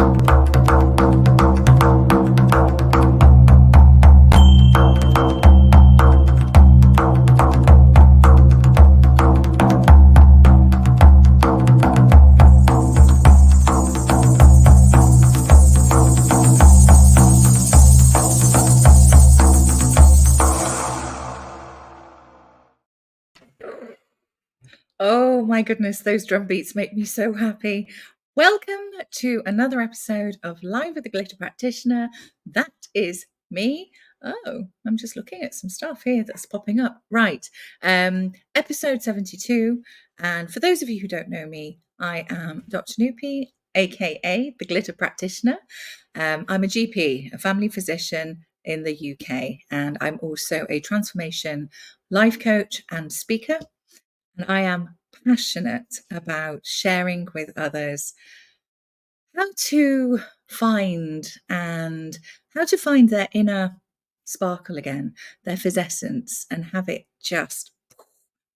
Oh my goodness, those drum beats make me so happy. Welcome to another episode of Live with the Glitter Practitioner. That is me. Oh, I'm just looking at some stuff here that's popping up. Right. Episode 72. And for those of you who don't know me, I am Dr. Nupi, aka the Glitter Practitioner. I'm a GP, a family physician in the UK, and I'm also a transformation life coach and speaker. And I am passionate about sharing with others how to find their inner sparkle again, their physeссence, and have it just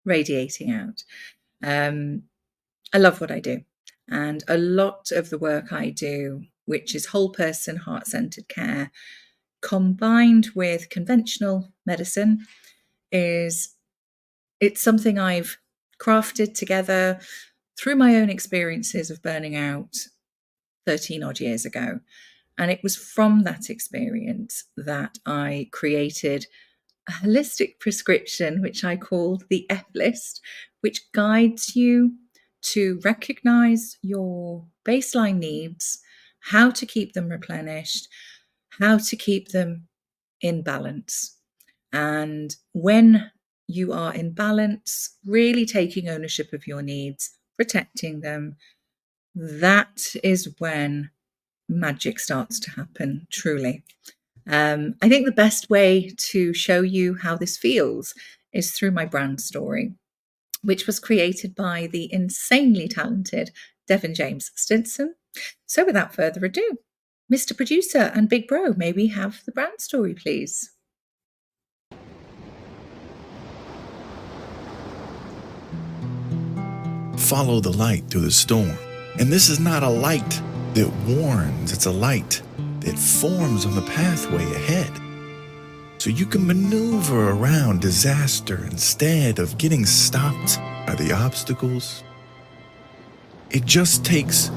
radiating out. I love what I do. And a lot of the work I do, which is whole person, heart-centered care, combined with conventional medicine, it's something I've crafted together through my own experiences of burning out 13 odd years ago. And it was from that experience that I created a holistic prescription, which I called the F list, which guides you to recognize your baseline needs, how to keep them replenished, how to keep them in balance. And when you are in balance, really taking ownership of your needs, protecting them, that is when magic starts to happen, truly. I think the best way to show you how this feels is through my brand story, which was created by the insanely talented Devin James Stinson. So without further ado, Mr. Producer and Big Bro, may we have the brand story, please? Follow the light through the storm. And this is not a light that warns, it's a light that forms on the pathway ahead. So you can maneuver around disaster instead of getting stopped by the obstacles. It just takes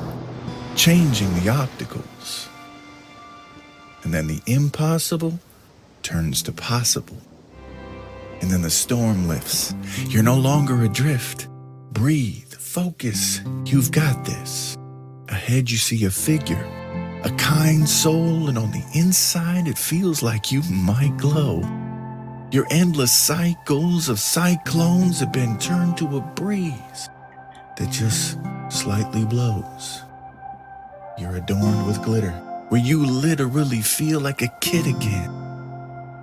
changing the obstacles. And then the impossible turns to possible. And then the storm lifts. You're no longer adrift. Breathe, focus, you've got this. Ahead you see a figure, a kind soul, and on the inside it feels like you might glow. Your endless cycles of cyclones have been turned to a breeze that just slightly blows. You're adorned with glitter, where you literally feel like a kid again.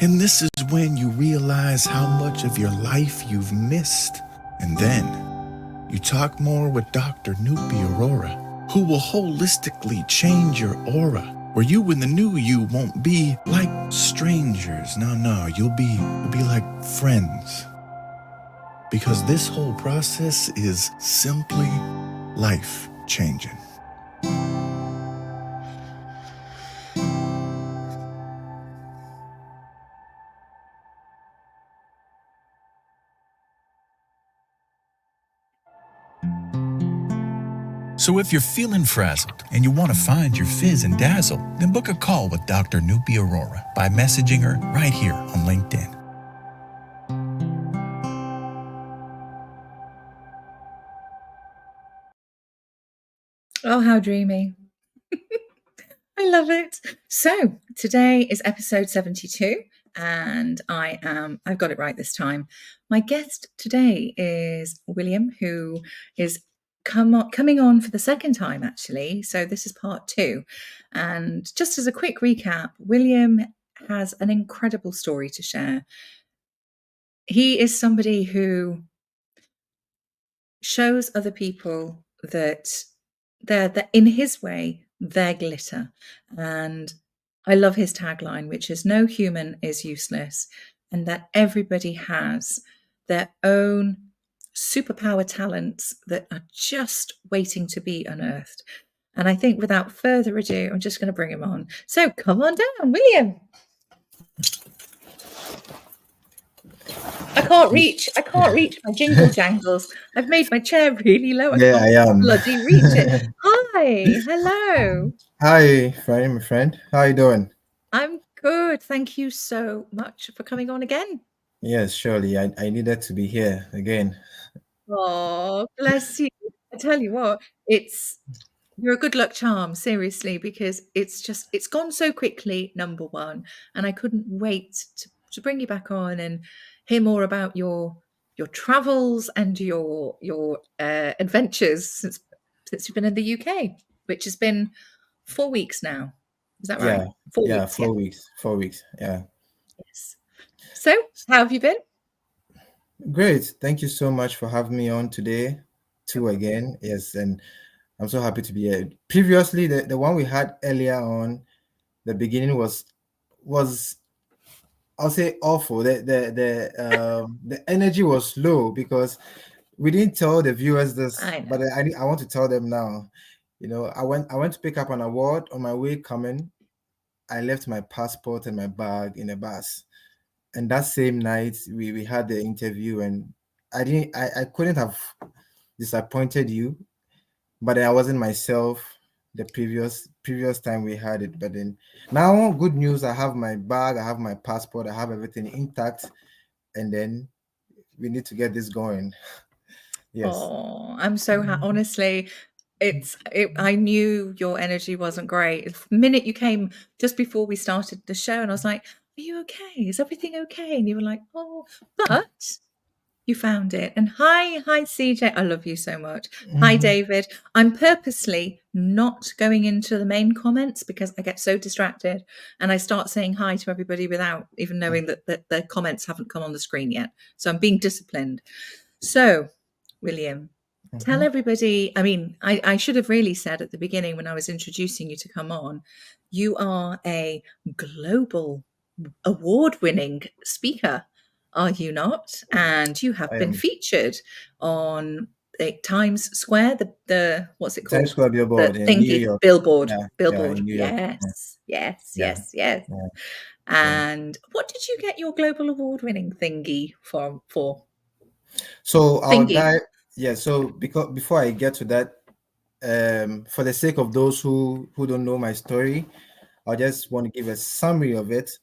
And this is when you realize how much of your life you've missed. And then you talk more with Dr. Nupi Aurora, who will holistically change your aura, where you and the new you won't be like strangers. No, you'll be like friends. Because this whole process is simply life-changing. So if you're feeling frazzled and you want to find your fizz and dazzle, then book a call with Dr. Nupi Aurora by messaging her right here on LinkedIn. Oh, how dreamy. I love it. So today is episode 72 and I've got it right this time. My guest today is William, who is coming on for the second time, actually. So this is part 2. And just as a quick recap, William has an incredible story to share. He is somebody who shows other people that they're in his way, they're glitter. And I love his tagline, which is no human is useless, and that everybody has their own superpower talents that are just waiting to be unearthed. And I think without further ado, I'm just going to bring him on. So come on down, William. I can't reach my jingle jangles. I've made my chair really low. I Yeah, can't I am. bloody reach it. Hi, hello. Hi, my friend. How you doing? I'm good. Thank you so much for coming on again. Yes, surely. I needed to be here again. Oh, bless you. I tell you what, you're a good luck charm, seriously, because it's gone so quickly, number one, and I couldn't wait to bring you back on and hear more about your travels and your adventures since you've been in the UK, which has been 4 weeks now. Is that right? Yeah, 4 weeks, yeah. 4 weeks. 4 weeks. Yeah. Yes. So, how have you been? Great. Thank you so much for having me on today, too, again. Yes, and I'm so happy to be here. Previously, the one we had earlier on, the beginning was I'll say awful. The energy was low because we didn't tell the viewers this, I but know. I want to tell them now. I went to pick up an award on my way coming. I left my passport and my bag in a bus. And that same night we had the interview, and I couldn't have disappointed you, but I wasn't myself the previous time we had it. But then now, good news, I have my bag, I have my passport, I have everything intact, and then we need to get this going. Yes. Oh, I'm so honestly, I knew your energy wasn't great. The minute you came just before we started the show, and I was like, "Are you okay? Is everything okay?" And you were like, "Oh," but you found it. And hi, CJ. I love you so much. Hi, Mhm. David. I'm purposely not going into the main comments because I get so distracted and I start saying hi to everybody without even knowing that the comments haven't come on the screen yet. So I'm being disciplined. So, William, tell Mhm. everybody. I mean, I should have really said at the beginning when I was introducing you to come on, you are a global award winning speaker, are you not? And you have I been am. featured on Times Square, the what's it Times called? Square The Billboard in New thingy York. billboard. Yeah, Billboard. in New York. Yeah, yeah, Yes. yeah, yeah. And what did you get your global award winning thingy for? So I'll Thingy. dive. Yeah. So because before I get to that, for the sake of those who don't know my story, I just want to give a summary of it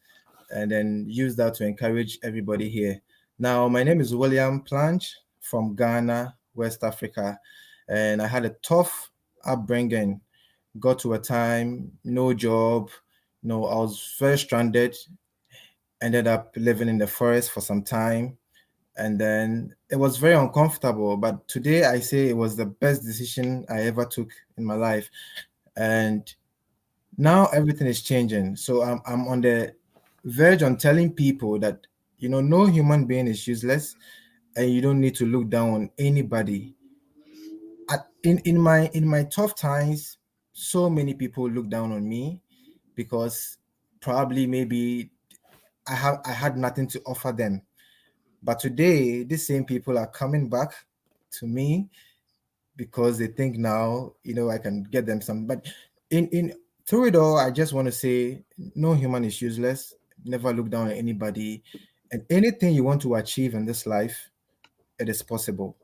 and then use that to encourage everybody here. Now, my name is William Plange from Ghana, West Africa, and I had a tough upbringing. Got to a time, no job, I was very stranded. Ended up living in the forest for some time, and then it was very uncomfortable. But today, I say it was the best decision I ever took in my life, and now everything is changing. So I'm on the verge on telling people that no human being is useless, and you don't need to look down on anybody. In my tough times, so many people look down on me because probably maybe I had nothing to offer them. But today, these same people are coming back to me because they think now, I can get them some. But in through it all, I just want to say no human is useless. Never look down on anybody. And anything you want to achieve in this life, it is possible.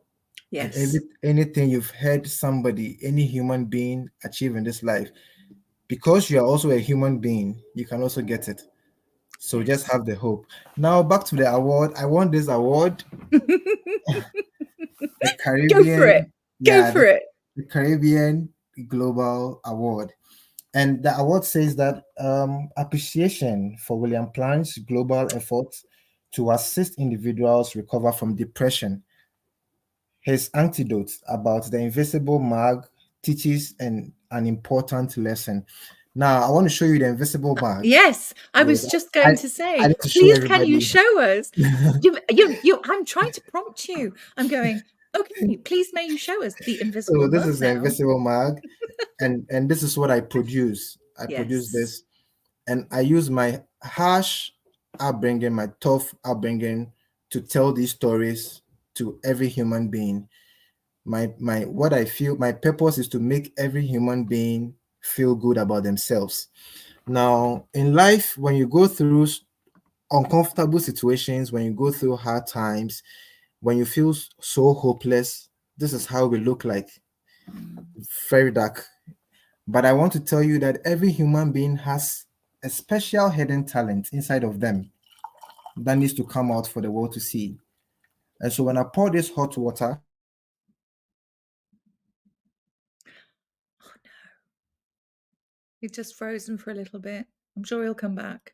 And Yes. anything you've heard somebody, any human being achieve in this life, because you are also a human being, you can also get it. So just Yes. have the hope. Now back to the award. I won this award, the Go for it. Caribbean, Go yeah, for it. the Caribbean Global Award. And the award says that appreciation for William Plange's global efforts to assist individuals recover from depression. His antidote about the invisible mag teaches an important lesson. Now, I want to show you the invisible mag. Yes, I Yes, was just I, going to I say, need to show please, can you everybody. show us? I'm trying to prompt you. I'm going, okay, please, may you show us the invisible So this mug is the now? invisible mag, and this is what I produce. I produce Yes. this, and I use my harsh upbringing, my tough upbringing, to tell these stories to every human being. my what I feel, my purpose is to make every human being feel good about themselves. Now, in life, when you go through uncomfortable situations, when you go through hard times, when you feel so hopeless, this is how we look like. Very dark. But I want to tell you that every human being has a special hidden talent inside of them that needs to come out for the world to see. And so when I pour this hot water, Oh no, he's just frozen for a little bit. I'm sure he'll come back.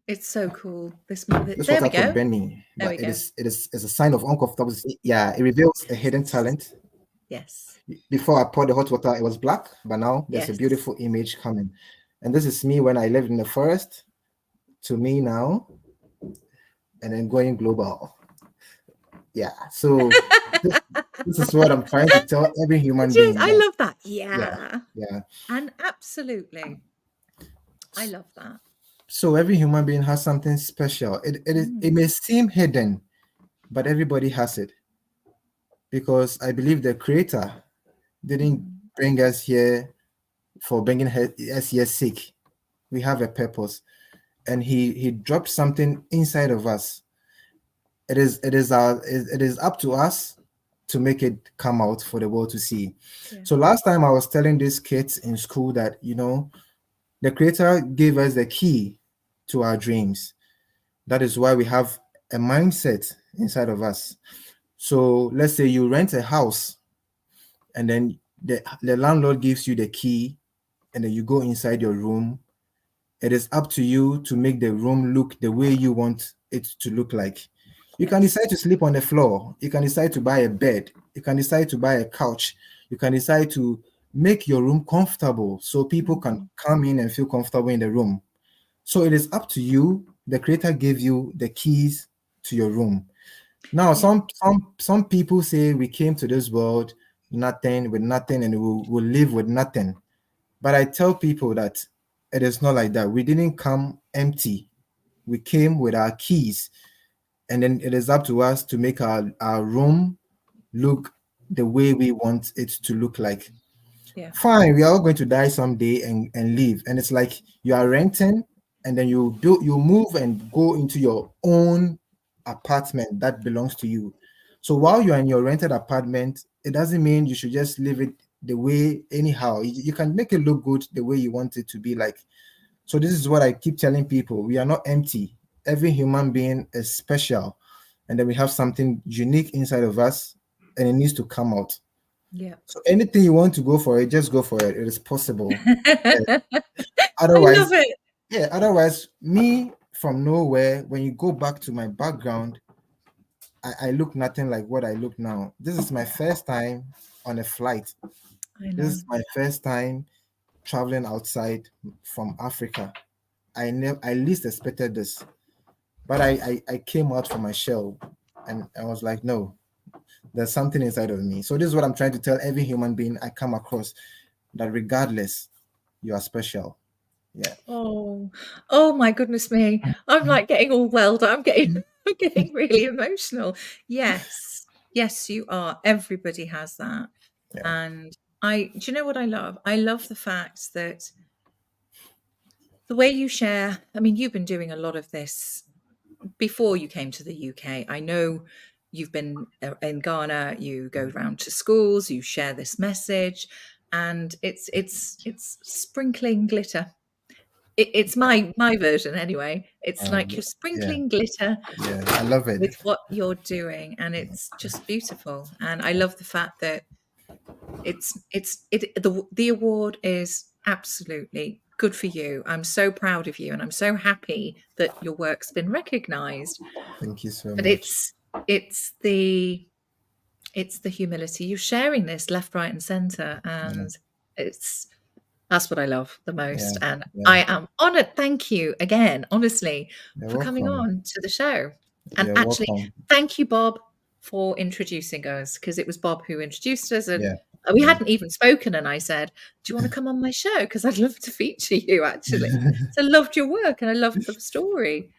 It's so cool. this There we water could go. burn me, There but we go. it's a sign of uncomfortability. Yeah, it reveals a hidden talent. Yes. Before I poured the hot water, it was black, but now there's a Yes. beautiful image coming. And this is me when I lived in the forest to me now, and then going global. Yeah. So this, this is what I'm trying to tell every human being I that, love that. yeah, Yeah. yeah. And absolutely. I love that. So every human being has something special. It may seem hidden, but everybody has it. Because I believe the creator didn't bring us here for bringing us here sick. We have a purpose. And he dropped something inside of us. It is up to us to make it come out for the world to see. Yeah. So last time I was telling these kids in school that the creator gave us the key to our dreams. That is why we have a mindset inside of us. So let's say you rent a house and then the landlord gives you the key and then you go inside your room. It is up to you to make the room look the way you want it to look like. You can decide to sleep on the floor. You can decide to buy a bed. You can decide to buy a couch. You can decide to make your room comfortable so people can come in and feel comfortable in the room. So it is up to you. The creator gave you the keys to your room. Now, some people say we came to this world with nothing, and we'll live with nothing. But I tell people that it is not like that. We didn't come empty. We came with our keys. And then it is up to us to make our room look the way we want it to look like. Yeah. Fine, we are all going to die someday and leave. And it's like you are renting and then you move and go into your own apartment that belongs to you. So while you're in your rented apartment, it doesn't mean you should just live it the way anyhow. You can make it look good the way you want it to be like. So this is what I keep telling people. We are not empty. Every human being is special. And then we have something unique inside of us and it needs to come out. Yeah. So anything you want to go for it, just go for it. It is possible. I Otherwise, love it. yeah, otherwise, me from nowhere, when you go back to my background, I look nothing like what I look now. This is my first time on a flight. I know. This is my first time traveling outside from Africa. I least expected this. But I came out from my shell and I was like, no, there's something inside of me. So this is what I'm trying to tell every human being I come across, that regardless, you are special. Yeah. Oh my goodness me. I'm like getting all welled up. I'm getting really emotional. Yes, you are. Everybody has that. Yeah. And do you know what I love? I love the fact that the way you share, I mean, you've been doing a lot of this before you came to the UK. I know you've been in Ghana, you go around to schools, you share this message, and it's sprinkling glitter. It's my version anyway. It's like you're sprinkling glitter Yeah, I love it. with what you're doing, and it's just beautiful. And I love the fact that the award is absolutely good for you. I'm so proud of you, and I'm so happy that your work's been recognized. Thank you so But much. it's the humility. You're sharing this left, right, and center, and that's what I love the most. Yeah, And yeah. I am honored. Thank you again, honestly, You're for coming welcome. on to the show. And You're actually, welcome. thank you, Bob, for introducing us, because it was Bob who introduced us, and Yeah. we hadn't even spoken. And I said, "Do you want to come on my show? Because I'd love to feature you." Actually, so I loved your work and I loved the story.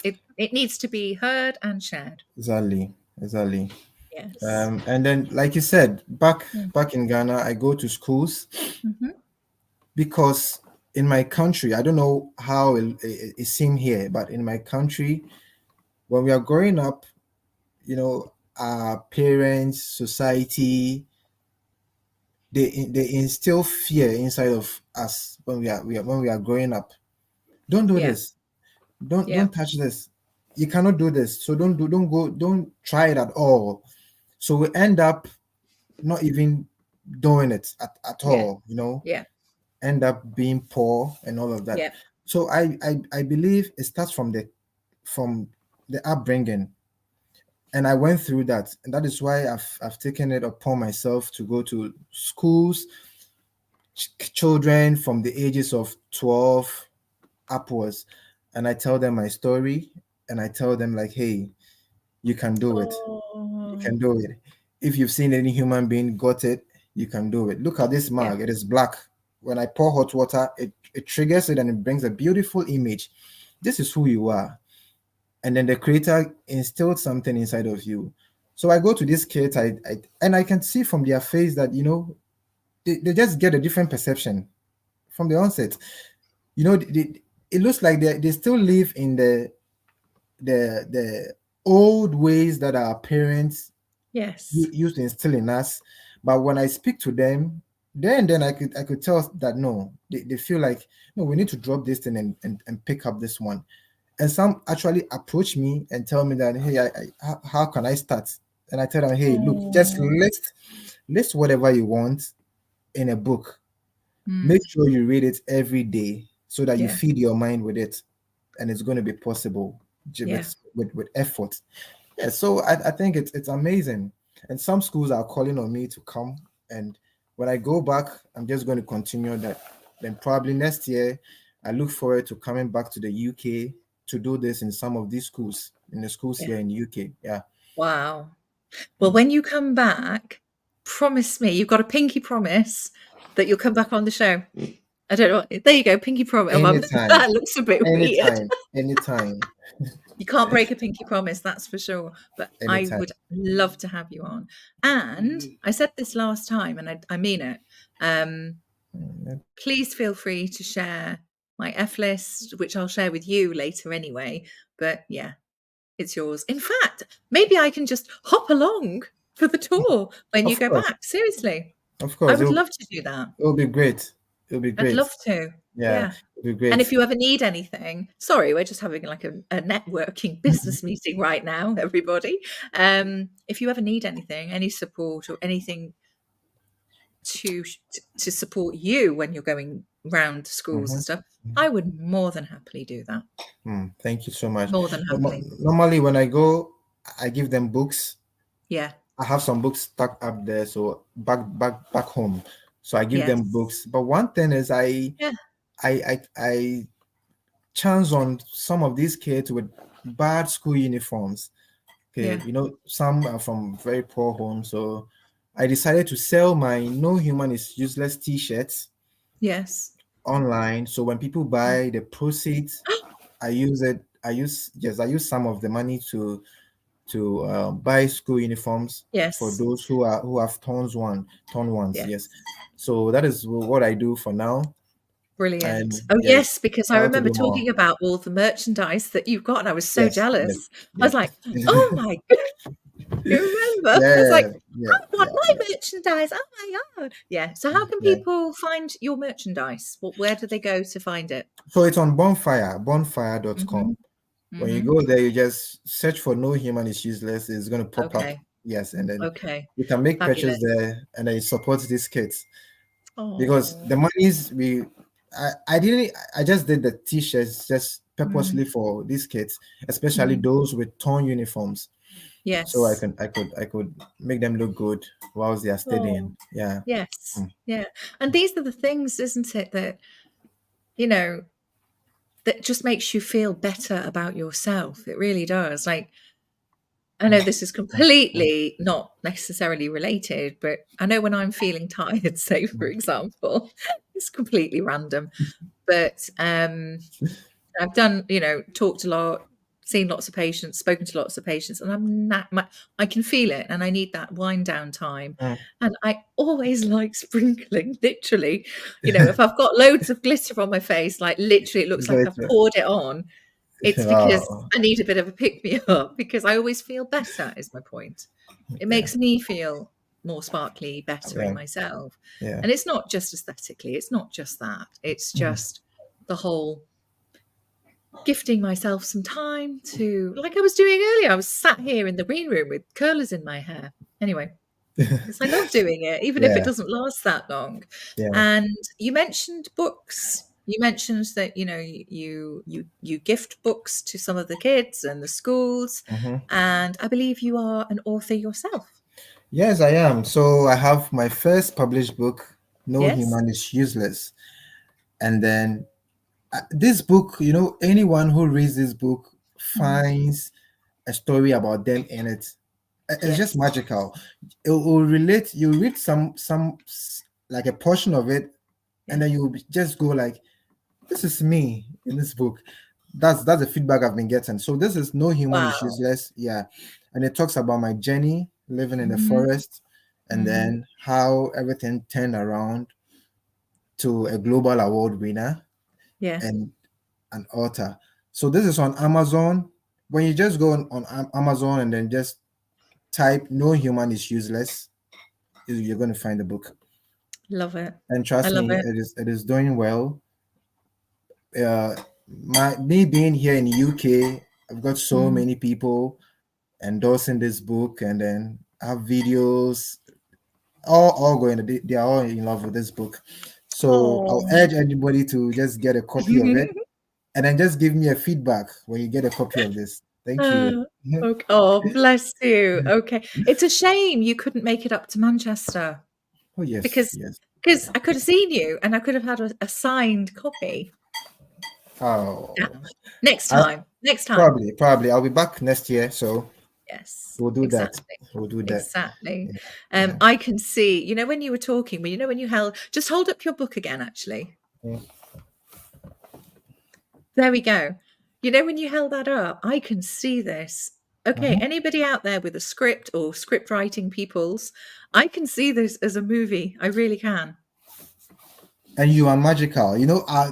It needs to be heard and shared. Exactly. exactly. Yes. And then, like you said, back Mm. back in Ghana, I go to schools Mhm. because in my country, I don't know how it seemed here, but in my country, when we are growing up, our parents, society, they instill fear inside of us when we are growing up. Don't do Yeah. this. Don't Yeah. don't touch this. You cannot do this. So don't try it at all. So we end up not even doing it at Yeah. all, Yeah. end up being poor and all of that. Yeah. So I believe it starts from the upbringing. And I went through that. And that is why I've taken it upon myself to go to schools, children from the ages of 12 upwards. And I tell them my story and I tell them like, hey, you can do it. You Oh. can do it. If you've seen any human being got it, you can do it. Look at this Yeah. mug. It is black. When I pour hot water, it triggers it and it brings a beautiful image. This is who you are. And then the creator instilled something inside of you. So I go to these kids, and I can see from their face that they just get a different perception from the onset. It looks like they still live in the old ways that our parents Yes. used to instill in us. But when I speak to them, then I could tell that no, they feel like no, we need to drop this thing and pick up this one. And some actually approach me and tell me that hey, how can I start? And I tell them, hey, look, just Oh. list whatever you want in a book. Mm. Make sure you read it every day so that you Yeah. feed your mind with it, and it's going to be possible Yeah. with effort. Yeah, so I think it's amazing. And some schools are calling on me to come. And when I go back, I'm just going to continue that. Then probably next year, I look forward to coming back to the UK to do this in some of these schools, in the schools Yeah. here in the UK. Yeah. Wow. Well, when you come back, promise me, you've got a pinky promise that you'll come back on the show. I don't know. There you go, pinky promise. Anytime, That looks a bit weird. anytime, You can't break a pinky promise, that's for sure. But I anytime. would love to have you on. And I said this last time, and I mean it. Mm, Please feel free to share my F list, which I'll share with you later anyway. But yeah, it's yours. In fact, maybe I can just hop along for the tour when you Of go course, back. Seriously, of I course. would love to do that. It'll be great. It'll be I'd great. love to. Yeah, Yeah. it'll be And great. if you ever need anything, sorry, we're just having like a networking business meeting right now, everybody. If you ever need anything, any support or anything to to support you when you're going round schools and Mhm. stuff, I would more than happily do that. Thank you so much. More than happily. Normally, when I go, I give them books. Yeah. I have some books stuck up there, so back home. So I give them Yes. books. But one thing is, Yeah. I chance on some of these kids with bad school uniforms. Okay, Yeah. some are from very poor homes, so I decided to sell my "No Human is Useless" T-shirts Yes. online. So when people Mm. buy the proceeds, I use it. I use some of the money to buy school uniforms for Yes. those who have torn ones. Yes. Yes, so that is what I do for now. Brilliant. And Oh, yes, yes, because I how to remember do more. talking about all the merchandise that you've got, and I was so Yes, yes, jealous. I yeah, was like, "Oh my god, you remember?" I was like, yeah, yeah, "I want yeah, my yeah. merchandise. Oh my god." Yeah. So how can Yeah. people find your merchandise? Where do they go to find it? So it's on bonfire.com. Mhm. When you Mhm. go there, you just search for "No Human is Useless." It's going to pop up. Okay. Yes, and then Okay. you can make purchase Fabulous. there, and then it supports these kids because Oh. the monies I didn't I just did the t-shirts just Mm. purposely for these kids, especially Mm. those with torn uniforms, so Yes. I could make them look good whilst they are Oh, studying. Yeah. yes. Mm. Yeah. And these are the things, isn't it, that, you know, that just makes you feel better about yourself. It really does. Like, I know this is completely not necessarily related, but I know when I'm feeling tired, say for example, it's completely random, but I've done, talked a lot, seen lots of patients, spoken to lots of patients, and I can feel it, and I need that wind down time. And I always like sprinkling, literally. If I've got loads of glitter on my face, like literally, it looks like I've Glitter. poured it on. It's because Wow. I need a bit of a pick me up, because I always feel better. Is my point. It Yeah. makes me feel more sparkly, better in Yeah. myself. Yeah. And it's not just aesthetically. It's not just that. It's just the whole gifting myself some time to, like I was doing earlier. I was sat here in the green room with curlers in my hair. Anyway, because I love doing it, even if it Yeah. doesn't last that long. Yeah. And you mentioned books. You mentioned that you gift books to some of the kids and the schools, and I believe you are an author yourself. Yes, I am. So I have my first published book, No Yes. Human is Useless. And then this book, anyone who reads this book finds a story about them in it. It's just magical. It will relate. You read some like a portion of it, and then you just go like, "This is me in this book." That's the feedback I've been getting. So this is No Human is Wow. Useless. Yeah, and it talks about my journey living in the Mhm. forest, and then how everything turned around to a global award winner Yeah. and an author. So this is on Amazon. When you just go on Amazon and then just type "No Human is Useless," you're going to find the book. Love it. And I trust love me, it. it is doing well. Me being here in the UK, I've got so Mm. many people endorsing this book, and then I have videos all going. They are all in love with this book. So I'll Oh. urge anybody to just get a copy of it, and then just give me a feedback when you get a copy of this. Thank you. Okay. Oh, bless you. Okay. It's a shame you couldn't make it up to Manchester, Oh yes, because yes. I could have seen you and I could have had a signed copy. Oh, Yeah. Next I, time. Next time. probably I'll be back next year, so Yes, we'll do that. exactly. We'll do that. Exactly. Yeah, yeah. I can see, when you were talking, when you just hold up your book again, actually. Yeah. There we go. When you held that up, I can see this. Okay, anybody out there with a script or script writing peoples, I can see this as a movie. I really can. And you are magical.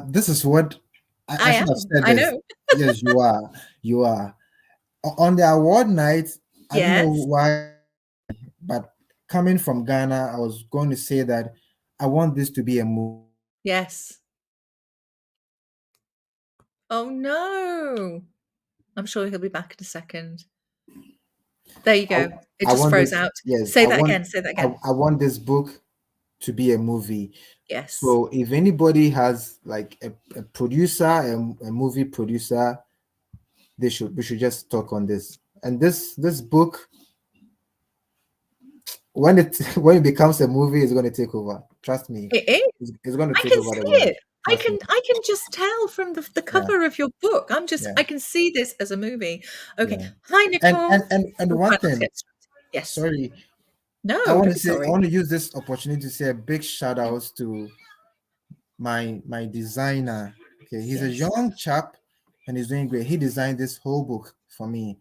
This is what I I should have am. said I this. know. Yes, you are. You are. On the award night, I don't know Yes. why, but coming from Ghana, I was going to say that I want this to be a movie. Yes. Oh no. I'm sure he'll be back in a second. There you go. It I just want froze this. out. Yes, Say that again. Say that again. I want this book to be a movie. Yes. So if anybody has like a producer, a movie producer, we should just talk on this. And this book, when it becomes a movie, it's going to take over. Trust me, It is. it's going to I take can over the see world. it. I Trust me. can just tell from the Yeah, cover of your book. yeah, I can see this as a movie. Okay. yeah. Hi, Nicole. And Oh, one try not to thing, get distracted. Yes. sorry, No, I want don't to be say, I sorry. want to use this opportunity to say a big shout out to my designer. Okay, he's a Yes. young chap and he's doing great. He designed this whole book for me,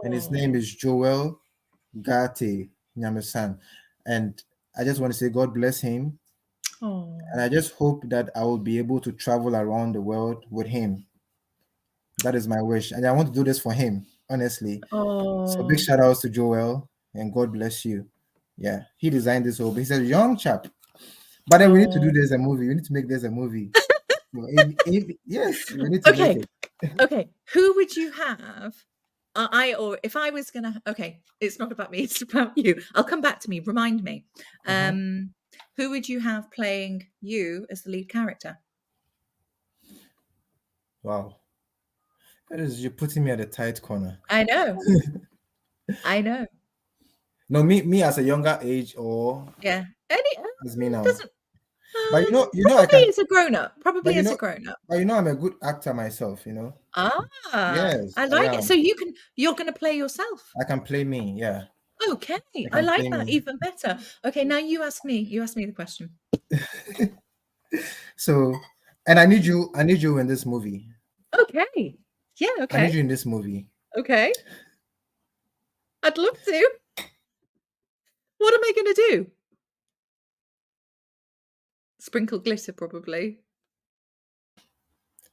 and his name Oh. is Joel Gate Nyamasan. And I just want to say God bless him. Oh. And I just hope that I will be able to travel around the world with him. That is my wish. And I want to do this for him, honestly. So big Oh. shout outs to Joel and God bless you. Yeah, he designed this whole book. He's a young chap. But then we need to do Oh. this a movie. We need to make this a movie. So yes, we need to make Okay. it. Okay. Who would you have? Or if I was gonna, okay, it's not about me, it's about you. I'll come back to me. Remind me. Who would you have playing you as the lead character? Wow. You're putting me at a tight corner. I know. I know. No, me as a younger age or Yeah. as me now. Doesn't. But I Probably can. as a grown up. But Probably as a grown up. I'm a good actor myself. Ah, Yes, I I like it. am. So you're going to play yourself. I can play me. Yeah, Okay, I I can like play that me. even better. Okay, now you ask me. You ask me the question. So, and I need you in this movie. Okay. Yeah. I need Okay. you in this movie. Okay. I'd love to. What am I going to do? Sprinkle glitter, probably.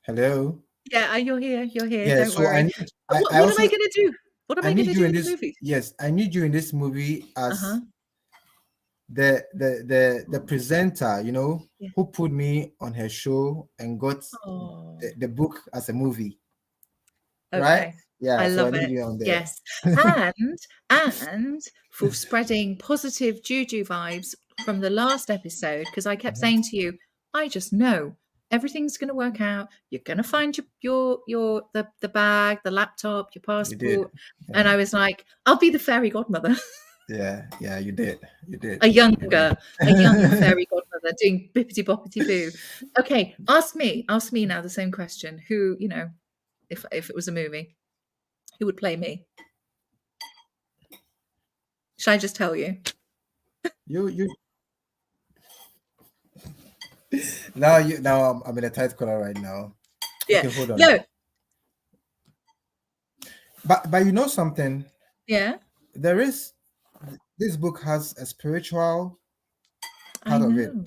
Hello. Yeah, you're here. You're here. Yeah. Don't So I worry. need. What, I what am also I going to do? What am I I going need to you do in in the this. movie? Yes, I need you in this movie Uh-huh. as the presenter. Yeah. Who put me on her show and got Oh, the book as a movie, right? okay. Yeah. I So I love need it. you on there. Yes. And for spreading positive juju vibes from the last episode, because I kept Mhm. saying to you, I just know everything's going to work out. You're going to find the bag, the laptop, your You did. passport. And Yeah. I was like, I'll be the fairy godmother. Yeah. Yeah. You did. You did. a You did. young fairy godmother doing bippity boppity boo. Okay, ask me now the same question. Who, if it was a movie, who would play me? Should I just tell you? You now I'm in a tight collar right now. Yeah. Okay, hold on. No. But you know something? Yeah. There is this book has a spiritual I part of it. know.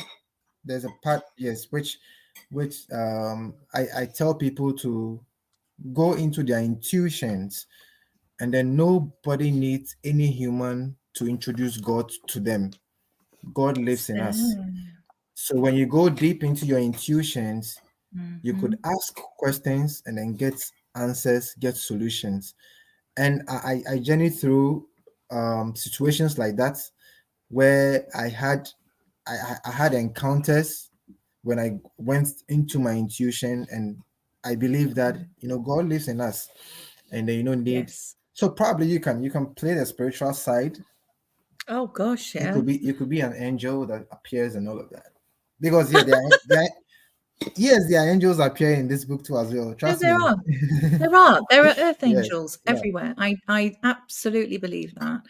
There's a part, yes, which I tell people to go into their intuitions, and then nobody needs any human to introduce God to them. God lives in us. So when you go deep into your intuitions, you could ask questions and then get answers, get solutions. And I journeyed through situations like that where I had encounters when I went into my intuition, and I believe that God lives in us, and then need. Yes. So probably you can play the spiritual side. Oh gosh, You yeah. could be an angel that appears and all of that, because yeah, yes, there are angels appear in this book too as well. No, Trust me. there are earth Yes, angels yeah, everywhere. I absolutely believe that.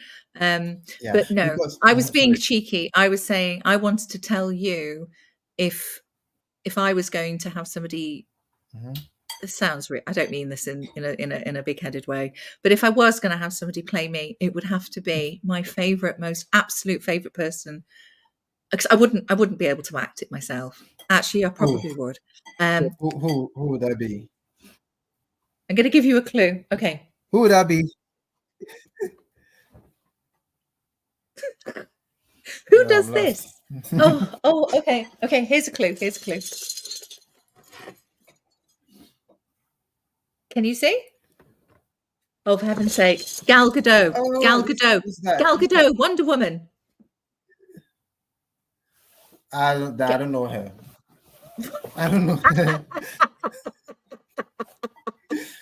yeah. But no, Because I was being sorry. cheeky. I was saying I wanted to tell you if I was going to have somebody. Mhm. This sounds I don't mean this in a big-headed way, but if I was going to have somebody play me, it would have to be my favorite, most absolute favorite person, because I wouldn't be able to act it myself. Actually, I Who, probably would. who would that be? I'm going to give you a clue. Okay. Who would that be? Who No, I'm does lost. this? Oh, okay. Okay, here's a clue. Can you see? Oh, for heaven's sake. Gal Gadot. Oh, this guy. Gal Gadot, Wonder Woman. I don't know her. I don't know her.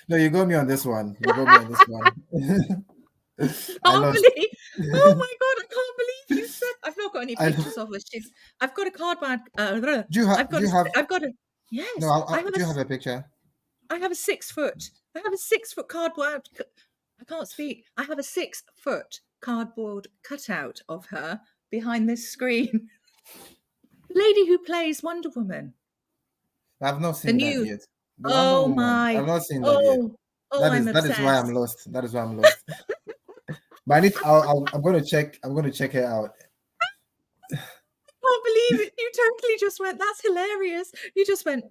No, you got me on this one. You got me on this one. I lost. Oh my god, I can't believe you said. I've not got any I, pictures of her. I've got a cardboard. do you have? Do you have? I've got a. No, Yes, do you have a picture? I have a 6 foot. I have a 6 foot cardboard. I can't speak. I have a 6 foot cardboard cutout of her behind this screen. The lady who plays Wonder Woman. I've not The seen that new. yet. The Wonder Oh Woman. my. I've not seen that yet. Oh. Oh, I'm That is why I'm obsessed. lost. That is why I'm lost. But I'm going to check. I'm going to check her out. I can't believe it. You totally just went. That's hilarious. You just went.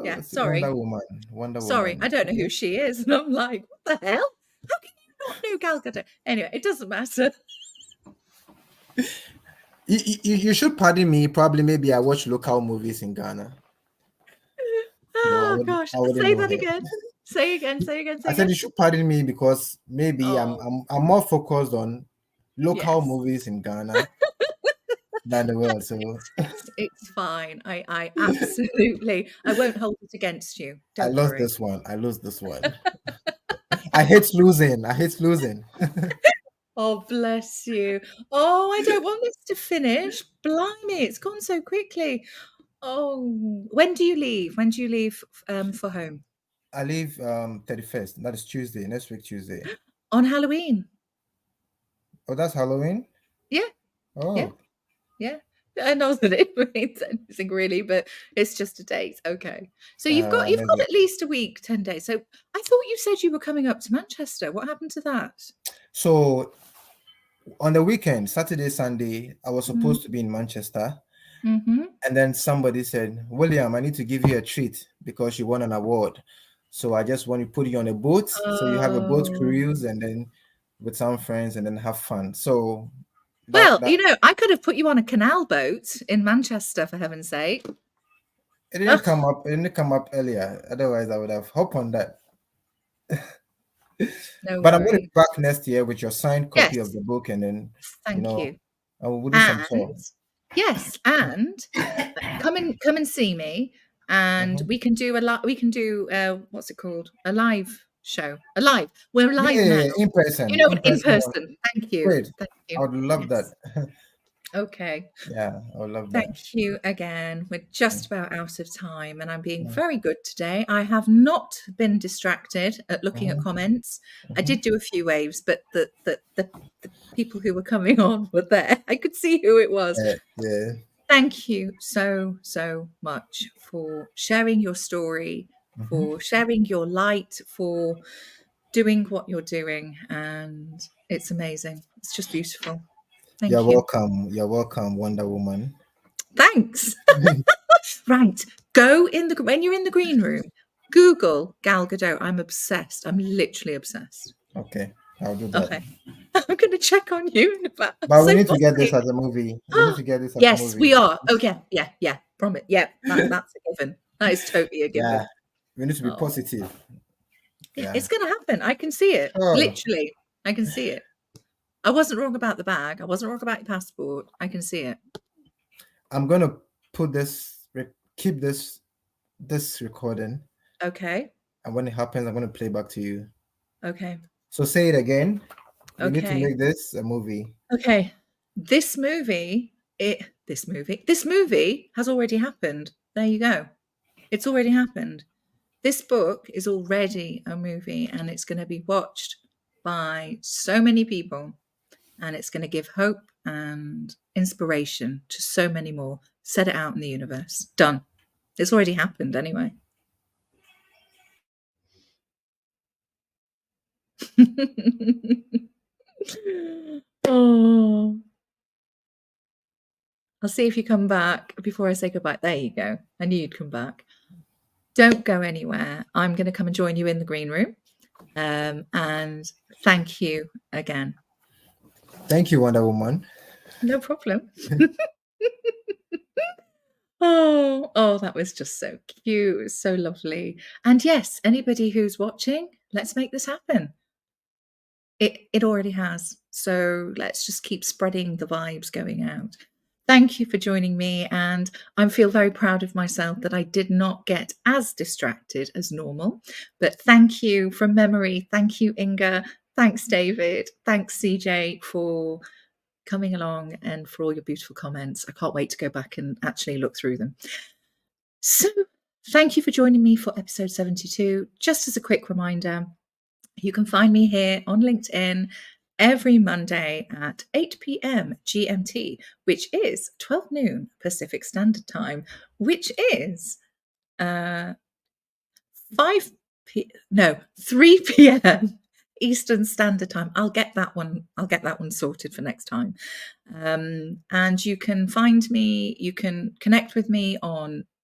Yeah, Let's see. sorry. Wonder Woman. Wonder Sorry, Woman. I don't know Okay. who she is. And I'm like, what the hell? How can you not know Gal Gadot? Anyway, it doesn't matter. You should pardon me. Probably maybe I watch local movies in Ghana. No, Oh gosh. I wouldn't Say know that her. again. Say again. I said you should pardon me because maybe Oh, I'm more focused on local yes. movies in Ghana than the world. So It's fine. I absolutely I won't hold it against you. I Don't lost worry. this one. I lost this one. I hate losing. I hate losing. Oh, bless you. Oh, I don't want this to finish. Blimey, it's gone so quickly. Oh, when do you leave? When do you leave for home? I leave 31st. That is Tuesday. Next week Tuesday. On Halloween. Oh, that's Halloween. Yeah, yeah, Oh, yeah. Not that it means anything really, but it's just a date. Okay. So you've got Maybe. at least a week, 10 days. So I thought you said you were coming up to Manchester. What happened to that? So on the weekend, Saturday, Sunday, I was supposed to be in Manchester. Mm-hmm. And then somebody said, William, I need to give you a treat because you won an award. So I just want to put you on a boat. So you have a boat cruise and then with some friends and then have fun. So Well, that I could have put you on a canal boat in Manchester, for heaven's sake. it didn't come up. It didn't come up earlier. Otherwise, I would have hopped on that. No But I'm going to worry. be back next year with your signed copy Yes. of the book, and then Thank you. I will do some tour. Yes, and come and see me, and we can do what's it called? A live show. We're live now. In person. In person. Thank you. Great. Thank you. I would love that. Okay. Yeah, I would love that. Thank you again. We're just about out of time, and I'm being very good today. I have not been distracted at looking at comments. I did do a few waves, but the people who were coming on were there. I could see who it was. Yeah. Thank you so much for sharing your story, for sharing your light, for doing what you're doing, and it's amazing. It's just beautiful. Thank you. Welcome. You're welcome, Wonder Woman. Thanks. Right. When you're in the green room, Google Gal Gadot. I'm obsessed. I'm literally obsessed. Okay. I'll do that. Okay. I'm going to check on you in about. But we need to get this as a movie. Yes, we are. Okay. Yeah. Promise. Yeah. That's a given. That is totally a given. Yeah. We need to be positive. Yeah. It's going to happen. I can see it. Literally. I can see it. I wasn't wrong about the bag. I wasn't wrong about your passport. I can see it. I'm going to keep this recording. Okay. And when it happens, I'm going to play back to you. Okay. So say it again. We need to make this a movie. Okay. This movie has already happened. There you go. It's already happened. This book is already a movie, and it's going to be watched by so many people, and it's going to give hope and inspiration to so many more. Set it out in the universe. Done. It's already happened anyway. Oh. I'll see if you come back before I say goodbye. There you go. I knew you'd come back. Don't go anywhere. I'm going to come and join you in the green room. And thank you again. Thank you, Wonder Woman. No problem. Oh, that was just so cute. It was so lovely. And yes, anybody who's watching, let's make this happen. It already has. So let's just keep spreading the vibes going out. Thank you for joining me, and I feel very proud of myself that I did not get as distracted as normal. But thank you from memory. Thank you, Inga. Thanks, David. Thanks, CJ, for coming along and for all your beautiful comments. I can't wait to go back and actually look through them. So thank you for joining me for episode 72. Just as a quick reminder, you can find me here on LinkedIn every Monday at 8 p.m. GMT, which is 12 noon Pacific Standard Time, which is 3 p.m. Eastern Standard Time. I'll get that one sorted for next time. And you can find me, you can connect with me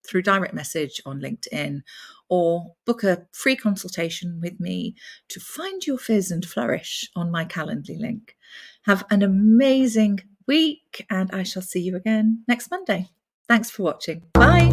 through direct message on LinkedIn, or book a free consultation with me to find your fizz and flourish on my Calendly link. Have an amazing week, and I shall see you again next Monday. Thanks for watching. Bye.